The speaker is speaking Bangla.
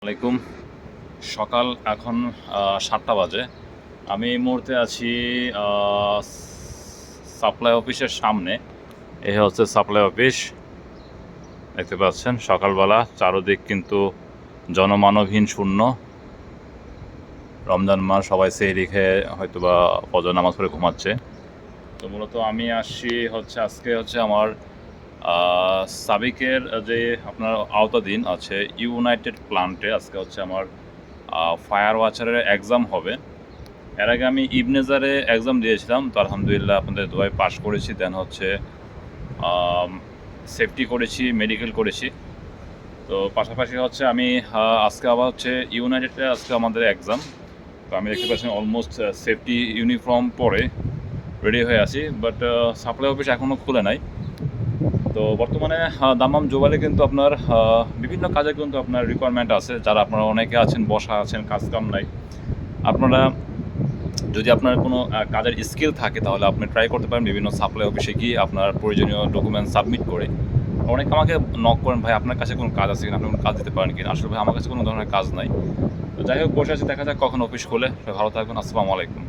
আলাইকুম। সকাল এখন ৭টা বাজে। আমি এই মুহূর্তে আছি সাপ্লাই অফিসের সামনে। এই হচ্ছে সাপ্লাই অফিস। দেখতে পাচ্ছেন সকালবেলা চারদিক কিন্তু জনমানবহীন শূন্য। রমজান মাস, সবাই সেহরি খেয়ে হয়তো বা ফজর নামাজ পড়ে ঘুমাচ্ছে। তো মূলত আমি আসছি আজকে আমার সাবিকের যে আপনার আওতাধীন আছে ইউনাইটেড প্লান্টে আজকে আমার ফায়ার ওয়াচারের এক্সাম হবে। এর আগে আমি ইবনেজারে এক্সাম দিয়েছিলাম, তো আলহামদুলিল্লাহ আপনাদের দোয়ায় পাশ করেছি। দেন সেফটি করেছি, মেডিকেল করেছি। তো পাশাপাশি আমি আজকে আবার ইউনাইটেডে আজকে আমাদের এক্সাম। তো আমি দেখতে পাচ্ছি অলমোস্ট সেফটি ইউনিফর্ম পরে রেডি হয়ে আছি, বাট সাপ্লাই অফিস এখনও খুলে নাই। তো বর্তমানে দাম্মাম জোবালে কিন্তু আপনার বিভিন্ন কাজে কিন্তু আপনার রিকোয়ারমেন্ট আছে। যারা আপনারা অনেকে আছেন, বসা আছেন, কাজ কাম নাই, আপনারা যদি আপনার কোনো কাজের স্কিল থাকে তাহলে আপনি ট্রাই করতে পারেন বিভিন্ন সাপ্লাই অফিসে গিয়ে আপনার প্রয়োজনীয় ডকুমেন্ট সাবমিট করে। অনেকে আমাকে নক করেন, ভাই আপনার কাছে কোনো কাজ আছে কিনা, আপনি কোনো কাজ দিতে পারেন কিনা। আসলে ভাই আমার কাছে কোনো ধরনের কাজ নাই। তো যাই হোক, বসে আছি, দেখা যাক কখন অফিস খোলে। ভালো থাকবেন। আসসালামু আলাইকুম।